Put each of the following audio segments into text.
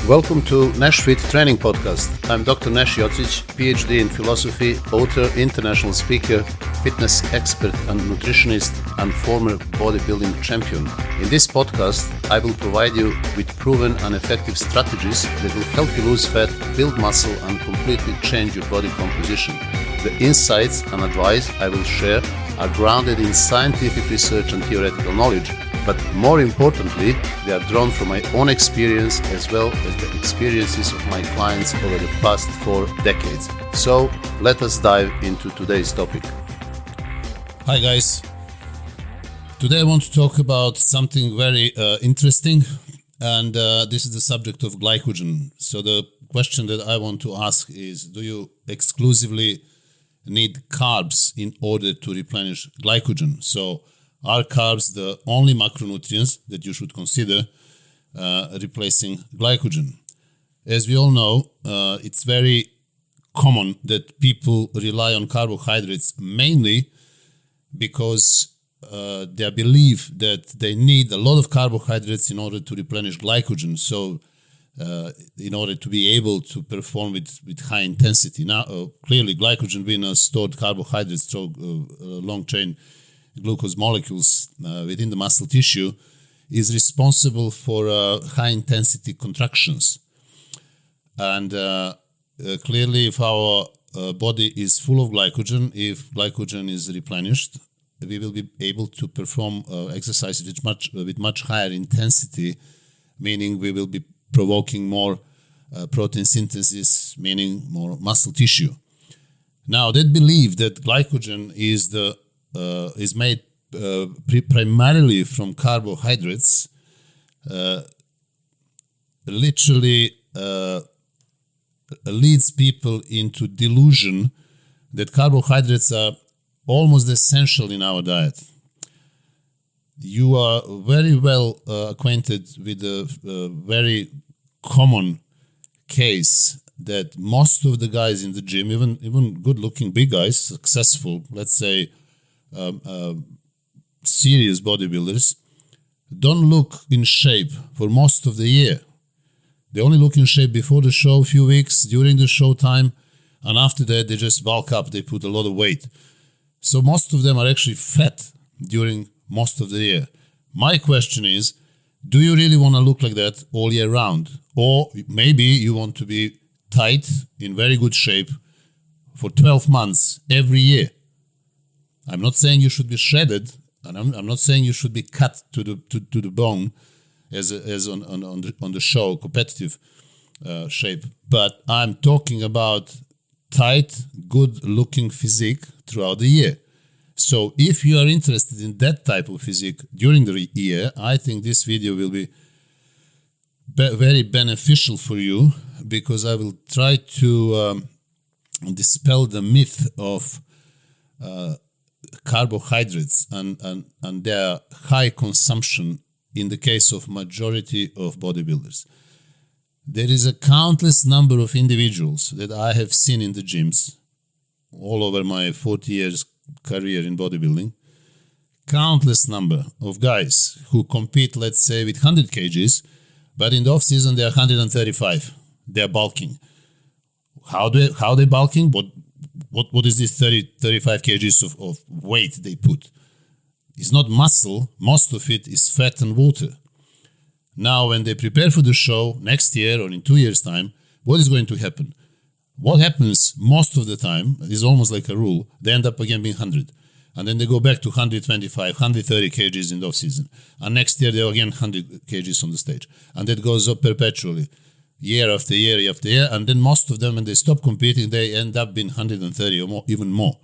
Welcome to Refeed Training Podcast. I'm Dr. Nash Jocic, PhD in philosophy, author, international speaker, fitness expert and nutritionist, and former bodybuilding champion. In this podcast, I will provide you with proven and effective strategies that will help you lose fat, build muscle, and completely change your body composition. The insights and advice I will share are grounded in scientific research and theoretical knowledge, but more importantly, they are drawn from my own experience as well as the experiences of my clients over the past 4 decades. So let us dive into today's topic. Hi guys. Today I want to talk about something very interesting, and this is the subject of glycogen. So the question that I want to ask is, do you exclusively need carbs in order to replenish glycogen? So are carbs the only macronutrients that you should consider replacing glycogen? As we all know, it's very common that people rely on carbohydrates mainly because they believe that they need a lot of carbohydrates in order to replenish glycogen. So in order to be able to perform with high intensity. Now, clearly glycogen being a stored carbohydrate through long chain glucose molecules within the muscle tissue is responsible for high-intensity contractions. And clearly, if our body is full of glycogen, if glycogen is replenished, we will be able to perform exercises with much higher intensity, meaning we will be provoking more protein synthesis, meaning more muscle tissue. Now, that belief that glycogen is made primarily from carbohydrates literally leads people into delusion that carbohydrates are almost essential in our diet. You are very well acquainted with the very common case that most of the guys in the gym, even good-looking big guys, successful, let's say, serious bodybuilders, don't look in shape for most of the year. They only look in shape before the show, a few weeks, during the show time, and after that they just bulk up, they put a lot of weight. So most of them are actually fat during most of the year. My question is, do you really want to look like that all year round? Or maybe you want to be tight, in very good shape for 12 months every year. I'm not saying you should be shredded, and I'm not saying you should be cut to the bone as on the show, competitive shape. But I'm talking about tight, good-looking physique throughout the year. So if you are interested in that type of physique during the year, I think this video will be very beneficial for you, because I will try to dispel the myth of carbohydrates and their high consumption in the case of majority of bodybuilders. There is a countless number of individuals that I have seen in the gyms all over my 40 years career in bodybuilding. Countless number of guys who compete, let's say, with 100 kgs, but in the off season they are 135. They are bulking. How they bulking? What is this 35 kgs of weight they put? It's not muscle. Most of it is fat and water. Now, when they prepare for the show next year or in 2 years' time, what is going to happen? What happens most of the time is almost like a rule. They end up again being 100. And then they go back to 125, 130 kgs in the off season. And next year, they're again 100 kgs on the stage. And that goes up perpetually, year after year after year. And then most of them, when they stop competing, they end up being 130 or more, even more.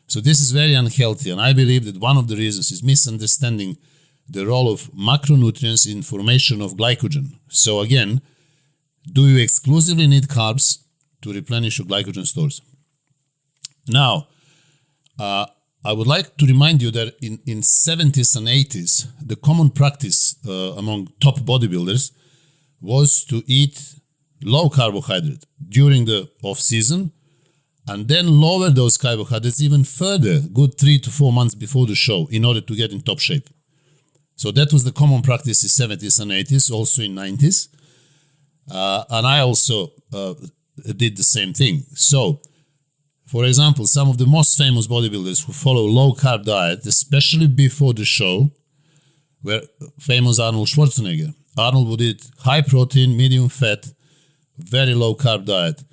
So this is very unhealthy. And I believe that one of the reasons is misunderstanding the role of macronutrients in formation of glycogen. So again, do you exclusively need carbs to replenish your glycogen stores? Now, I would like to remind you that in 70s and 80s, the common practice among top bodybuilders was to eat low carbohydrate during the off season and then lower those carbohydrates even further, good 3 to 4 months before the show, in order to get in top shape. So that was the common practice in 70s and 80s, also in 90s. And I also did the same thing. So, for example, some of the most famous bodybuilders who follow low-carb diet, especially before the show, were famous Arnold Schwarzenegger. Arnold would eat high protein, medium fat, very low-carb diet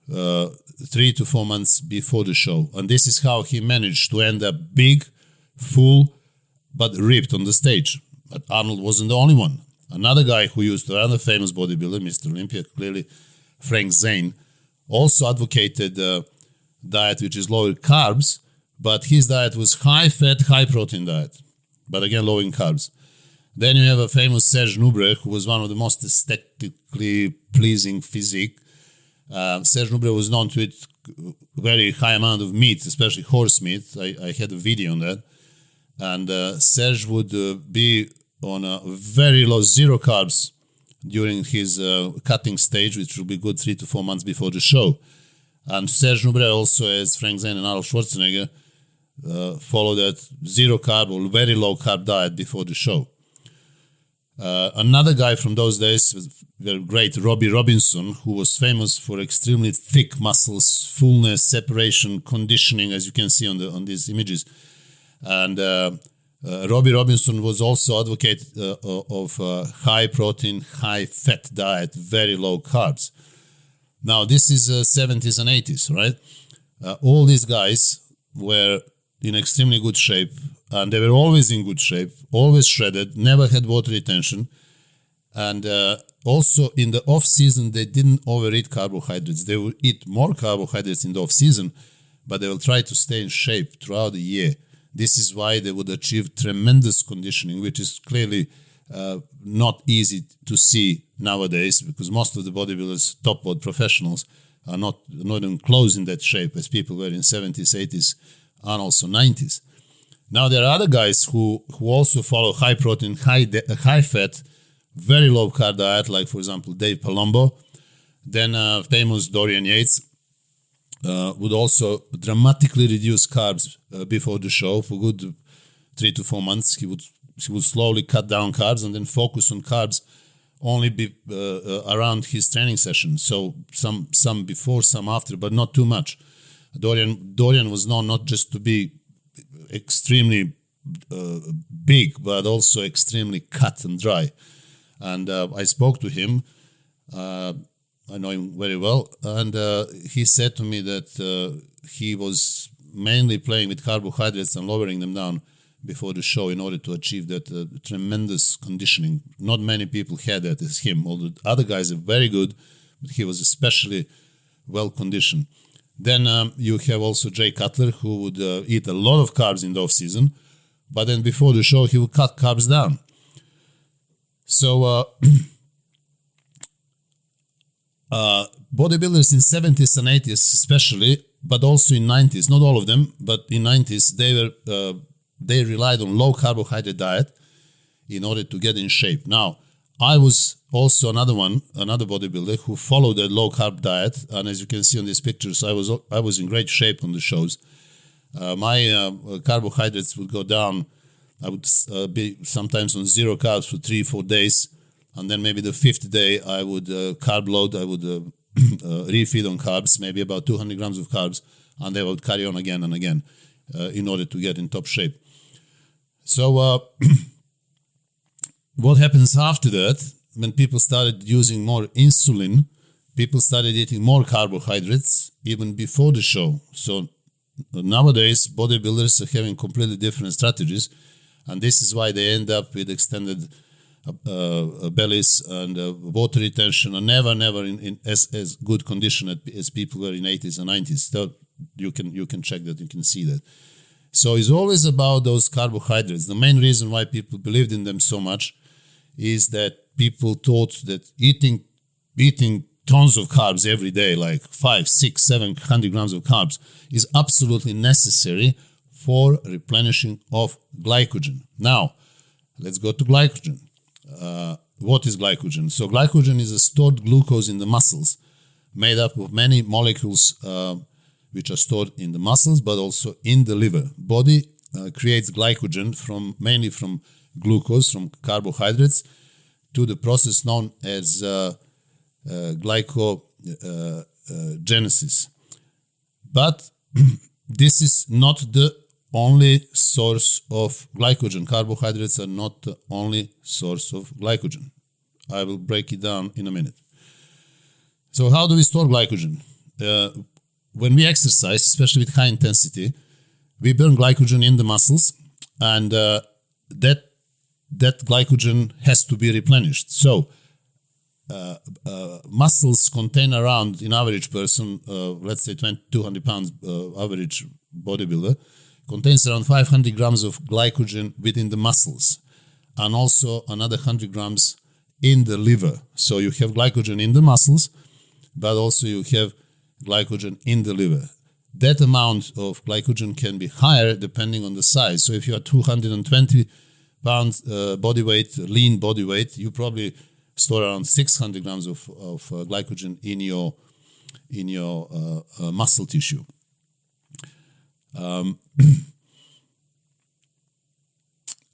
3 to 4 months before the show. And this is how he managed to end up big, full, but ripped on the stage. But Arnold wasn't the only one. Another guy who used to, another famous bodybuilder, Mr. Olympia, clearly Frank Zane, also advocated a diet which is lower carbs, but his diet was high fat, high protein diet, but again low in carbs. Then you have a famous Serge Nubret, who was one of the most aesthetically pleasing physique. Serge Nubret was known to eat very high amount of meat, especially horse meat. I had a video on that. And Serge would be on a very low, zero carbs during his cutting stage, which will be good 3 to 4 months before the show. And Serge Nubret also, as Frank Zane and Arnold Schwarzenegger, followed that zero carb or very low carb diet before the show. Another guy from those days was the great Robbie Robinson, who was famous for extremely thick muscles, fullness, separation, conditioning, as you can see on these images. And Robbie Robinson was also advocate of high protein, high fat diet, very low carbs. Now, this is 70s and 80s, right? All these guys were in extremely good shape, and they were always in good shape, always shredded, never had water retention. And also in the off-season, they didn't overeat carbohydrates. They would eat more carbohydrates in the off-season, but they will try to stay in shape throughout the year. This is why they would achieve tremendous conditioning, which is clearly not easy to see nowadays, because most of the bodybuilders, top bod professionals, are not even close in that shape as people were in 70s, 80s, and also 90s. Now there are other guys who also follow high protein, high fat, very low carb diet, like for example Dave Palumbo. Then famous Dorian Yates would also dramatically reduce carbs before the show for good 3 to 4 months. He would slowly cut down carbs and then focus on carbs only around his training session. So some before, some after, but not too much. Dorian was known not just to be extremely big, but also extremely cut and dry. And I spoke to him. I know him very well. And he said to me that he was mainly playing with carbohydrates and lowering them down before the show in order to achieve that tremendous conditioning. Not many people had that as him, although other guys are very good, but he was especially well conditioned. Then you have also Jay Cutler, who would eat a lot of carbs in the off-season, but then before the show, he would cut carbs down. So bodybuilders in 70s and 80s especially, but also in 90s, not all of them, but in 90s, they relied on low carbohydrate diet in order to get in shape. Now, I was also another bodybuilder who followed a low carb diet, and as you can see on these pictures, I was in great shape on the shows. My carbohydrates would go down. I would be sometimes on zero carbs for 3-4 days, and then maybe the 5th day I would carb load. I would refeed on carbs, maybe about 200 grams of carbs, and they would carry on again and again in order to get in top shape. So what happens after that, when people started using more insulin, people started eating more carbohydrates even before the show. So nowadays, bodybuilders are having completely different strategies, and this is why they end up with extended bellies and water retention, and never in as good condition as people were in 80s and 90s. So you can check that, you can see that. So it's always about those carbohydrates. The main reason why people believed in them so much is that people thought that eating tons of carbs every day, like 500, 600, 700 grams of carbs, is absolutely necessary for replenishing of glycogen. Now, let's go to glycogen. What is glycogen? So glycogen is a stored glucose in the muscles, made up of many molecules which are stored in the muscles, but also in the liver. Body creates glycogen mainly from glucose, from carbohydrates, to the process known as glycogenesis. But this is not the only source of glycogen. Carbohydrates are not the only source of glycogen. I will break it down in a minute. So how do we store glycogen? When we exercise, especially with high intensity, we burn glycogen in the muscles, and that glycogen has to be replenished. So muscles contain around, in average person, let's say 200 pounds average bodybuilder, contains around 500 grams of glycogen within the muscles, and also another 100 grams in the liver. So you have glycogen in the muscles, but also you have glycogen in the liver. That amount of glycogen can be higher depending on the size. So if you are 220 pounds body weight, lean body weight, you probably store around 600 grams of glycogen in your muscle tissue.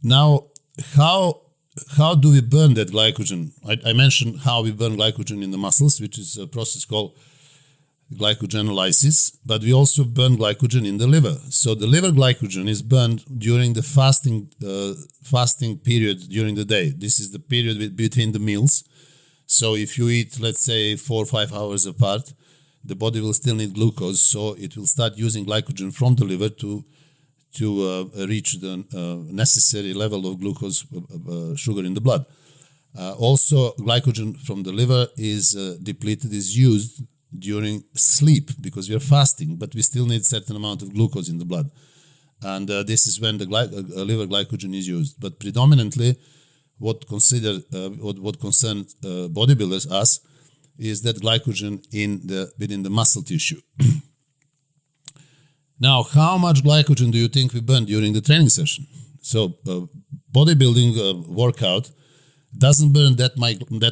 Now, how do we burn that glycogen? I mentioned how we burn glycogen in the muscles, which is a process called glycogenolysis, but we also burn glycogen in the liver. So the liver glycogen is burned during the fasting period during the day. This is the period between the meals. So if you eat, let's say, 4 or 5 hours apart, the body will still need glucose, so it will start using glycogen from the liver to reach the necessary level of glucose sugar in the blood. Also, glycogen from the liver is depleted, is used during sleep, because we are fasting, but we still need a certain amount of glucose in the blood. And this is when the liver glycogen is used. But predominantly, what concerns bodybuilders, us, is that glycogen within the muscle tissue. Now, how much glycogen do you think we burn during the training session? So, bodybuilding workout doesn't burn that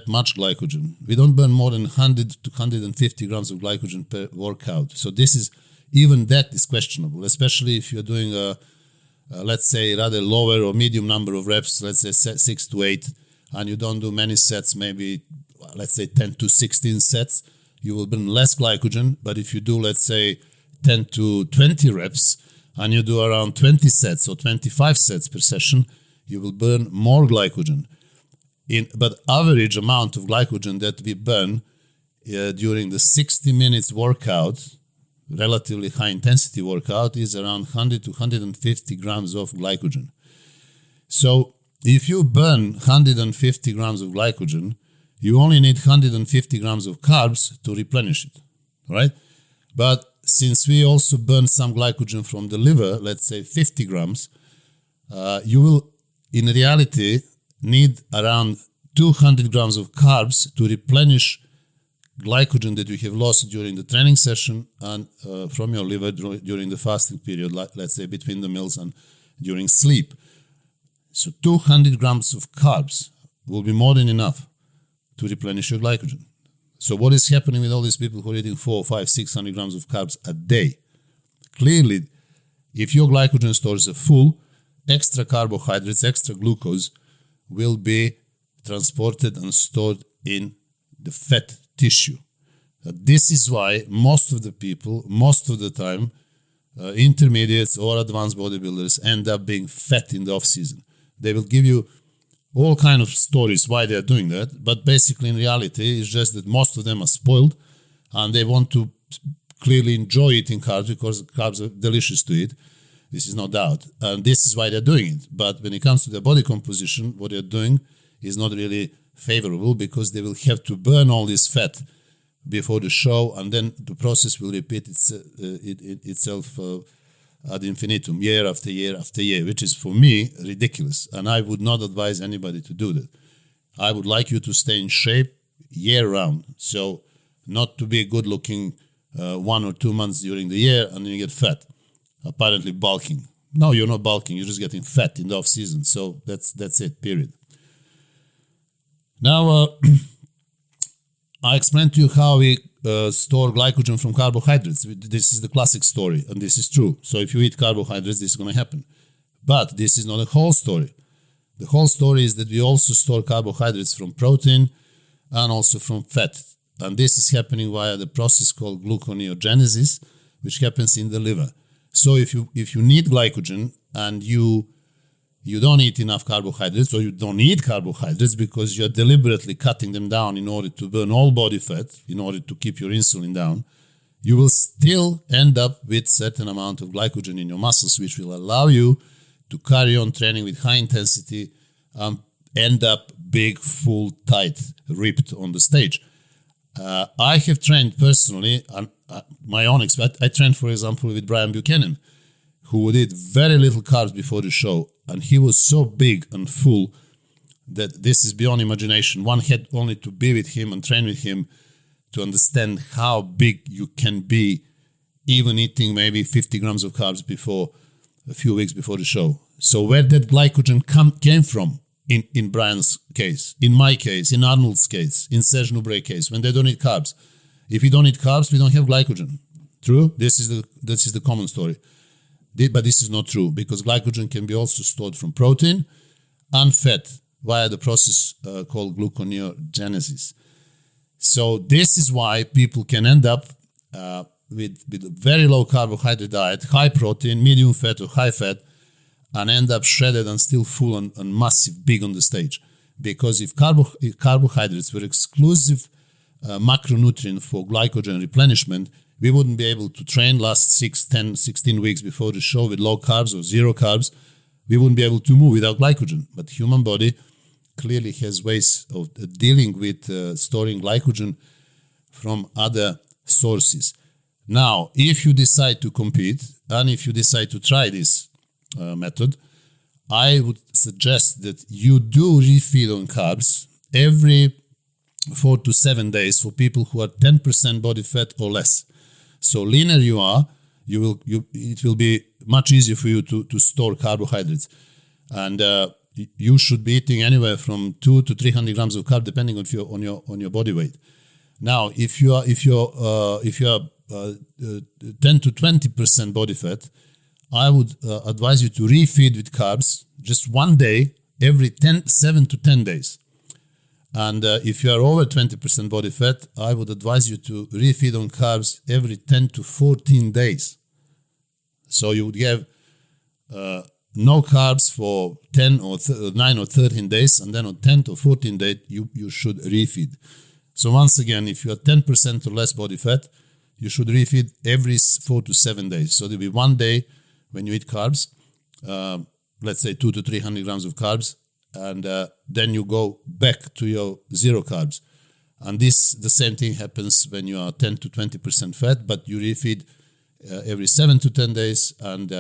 much glycogen. We don't burn more than 100 to 150 grams of glycogen per workout. So even that is questionable, especially if you're doing let's say, rather lower or medium number of reps, let's say 6 to 8, and you don't do many sets, maybe, let's say 10 to 16 sets, you will burn less glycogen. But if you do, let's say, 10 to 20 reps, and you do around 20 sets or 25 sets per session, you will burn more glycogen. But average amount of glycogen that we burn during the 60 minutes workout, relatively high intensity workout, is around 100 to 150 grams of glycogen. So if you burn 150 grams of glycogen, you only need 150 grams of carbs to replenish it, right? But since we also burn some glycogen from the liver, let's say 50 grams, you will, in reality, need around 200 grams of carbs to replenish glycogen that you have lost during the training session and from your liver during the fasting period, let's say between the meals and during sleep. So 200 grams of carbs will be more than enough to replenish your glycogen. So what is happening with all these people who are eating 400, 500, 600 grams of carbs a day? Clearly, if your glycogen stores are full, extra carbohydrates, extra glucose will be transported and stored in the fat tissue. This is why most of the people, most of the time, intermediates or advanced bodybuilders end up being fat in the off-season. They will give you all kind of stories why they are doing that, but basically in reality, it's just that most of them are spoiled and they want to clearly enjoy eating carbs because carbs are delicious to eat. This is no doubt. And this is why they're doing it. But when it comes to their body composition, what they're doing is not really favorable because they will have to burn all this fat before the show, and then the process will repeat itself ad infinitum, year after year after year, which is for me ridiculous. And I would not advise anybody to do that. I would like you to stay in shape year round. So not to be good looking 1 or 2 months during the year and then you get fat, apparently bulking. No, you're not bulking. You're just getting fat in the off season. So that's it, period. Now, I explained to you how we store glycogen from carbohydrates. This is the classic story, and this is true. So if you eat carbohydrates, this is going to happen. But this is not the whole story. The whole story is that we also store carbohydrates from protein and also from fat. And this is happening via the process called gluconeogenesis, which happens in the liver. So if you need glycogen and you don't eat enough carbohydrates, or you don't eat carbohydrates because you're deliberately cutting them down in order to burn all body fat, in order to keep your insulin down, you will still end up with certain amount of glycogen in your muscles, which will allow you to carry on training with high intensity and end up big, full, tight, ripped on the stage. I have trained personally, and my own expert. I trained, for example, with Brian Buchanan, who did very little carbs before the show, and he was so big and full that this is beyond imagination. One had only to be with him and train with him to understand how big you can be, even eating maybe 50 grams of carbs before a few weeks before the show. So where that glycogen came from in Brian's case, in my case, in Arnold's case, in Serge Noubre's case, when they don't eat carbs. If we don't eat carbs, we don't have glycogen. True? This is the common story. But this is not true, because glycogen can be also stored from protein and fat via the process called gluconeogenesis. So this is why people can end up with a very low carbohydrate diet, high protein, medium fat or high fat, and end up shredded and still full and massive, big on the stage. Because if carbohydrates were exclusive macronutrient for glycogen replenishment, we wouldn't be able to train last 6, 10, 16 weeks before the show with low carbs or zero carbs. We wouldn't be able to move without glycogen. But the human body clearly has ways of dealing with storing glycogen from other sources. Now, if you decide to compete and if you decide to try this method, I would suggest that you do refeed on carbs every 4 to 7 days for people who are 10% body fat or less. So leaner you are, it will be much easier for you to store carbohydrates. And you should be eating anywhere from 200 to 300 grams of carb, depending on your body weight. Now, if you are 10 to 20% body fat, I would advise you to refeed with carbs just one day every 7 to 10 days. And if you are over 20% body fat, I would advise you to refeed on carbs every 10 to 14 days. So you would have no carbs for 10 or 9 or 13 days, and then on 10 to 14 days, you should refeed. So once again, if you are 10% or less body fat, you should refeed every 4 to 7 days. So there will be one day when you eat carbs, let's say 200 to 300 grams of carbs, and then you go back to your zero carbs. And the same thing happens when you are 10 to 20% fat, but you refeed every 7 to 10 days. And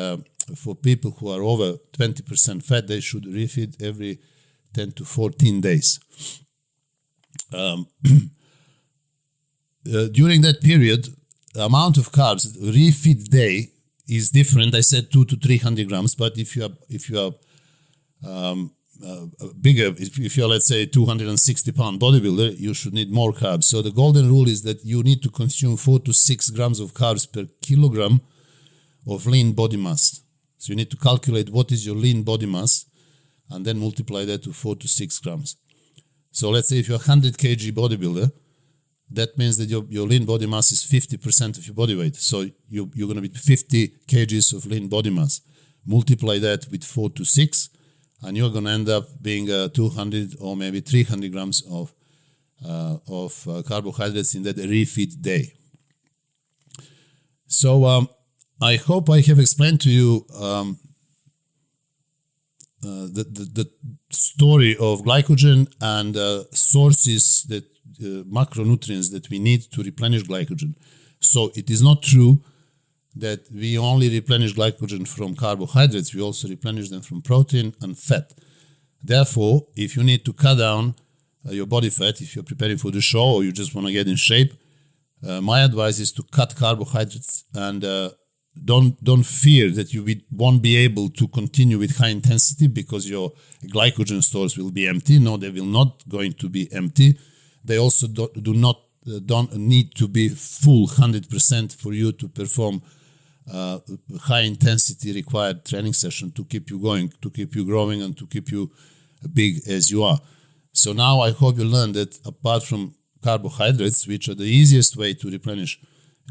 for people who are over 20% fat, they should refeed every 10 to 14 days. During that period, the amount of carbs, refeed day, is different. I said 200 to 300 grams, but if you are bigger, if you're, let's say, 260-pound bodybuilder, you should need more carbs. So the golden rule is that you need to consume 4 to 6 grams of carbs per kilogram of lean body mass. So you need to calculate what is your lean body mass and then multiply that to 4 to 6 grams. So let's say if you're a 100 kg bodybuilder, that means that your lean body mass is 50% of your body weight. So you're going to be 50 kgs of lean body mass. Multiply that with 4 to 6, and you're going to end up being 200 or maybe 300 grams of carbohydrates in that refeed day. So I hope I have explained to you the story of glycogen and sources that macronutrients that we need to replenish glycogen. So it is not true that we only replenish glycogen from carbohydrates, we also replenish them from protein and fat. Therefore, if you need to cut down your body fat, if you're preparing for the show or you just want to get in shape, my advice is to cut carbohydrates and don't fear that you won't be able to continue with high intensity because your glycogen stores will be empty. No, they will not going to be empty. They also do not don't need to be full 100% for you to perform high intensity required training session to keep you going, to keep you growing, and to keep you big as you are. So now I hope you learned that apart from carbohydrates, which are the easiest way to replenish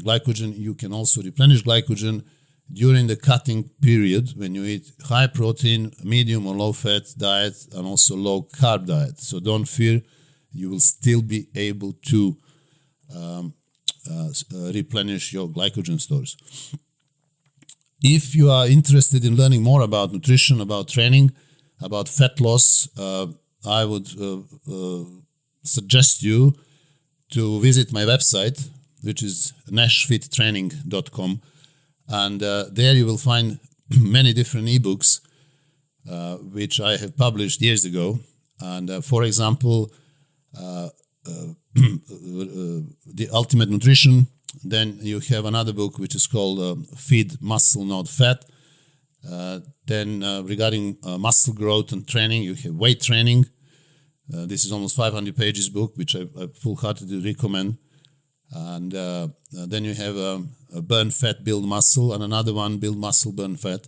glycogen, you can also replenish glycogen during the cutting period when you eat high protein, medium or low fat diet, and also low carb diet. So don't fear, you will still be able to replenish your glycogen stores. If you are interested in learning more about nutrition, about training, about fat loss, I would suggest you to visit my website, which is nashfittraining.com. And there you will find many different ebooks which I have published years ago. And for example, The Ultimate Nutrition. Then you have another book which is called Feed Muscle Not Fat. Then regarding muscle growth and training, you have Weight Training. This is almost 500 pages book, which I full-heartedly recommend. And then you have Burn Fat, Build Muscle, and another one, Build Muscle, Burn Fat.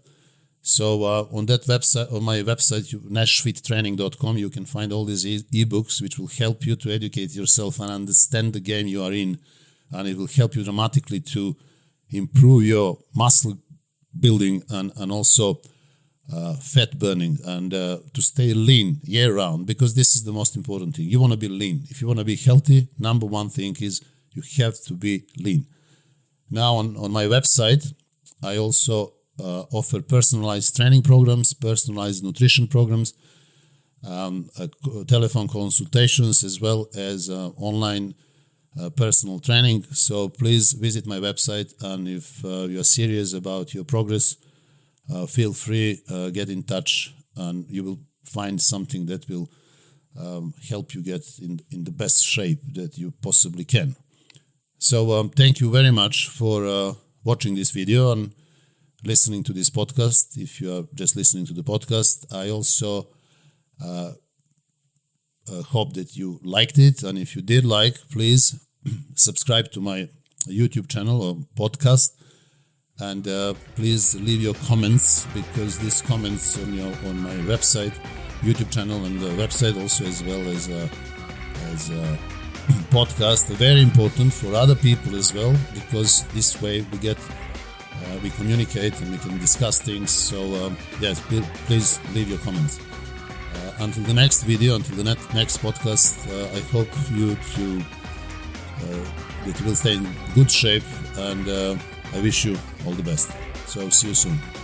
So on that website, on my website, nashfittraining.com, you can find all these ebooks which will help you to educate yourself and understand the game you are in. And it will help you dramatically to improve your muscle building and also fat burning, and to stay lean year-round, because this is the most important thing. You want to be lean. If you want to be healthy, number one thing is you have to be lean. Now on my website, I also offer personalized training programs, personalized nutrition programs, telephone consultations, as well as online personal training. So please visit my website, and if you are serious about your progress, feel free, get in touch, and you will find something that will help you get in the best shape that you possibly can. So thank you very much for watching this video and listening to this podcast. If you are just listening to the podcast, I also hope that you liked it, and if you did like, please subscribe to my YouTube channel or podcast, and please leave your comments, because these comments on my website, YouTube channel, and the website also, as well as podcast, are very important for other people as well, because this way we communicate and we can discuss things. So yes, please leave your comments. Until the next video, until the next podcast, I hope that you will stay in good shape, and I wish you all the best. So see you soon.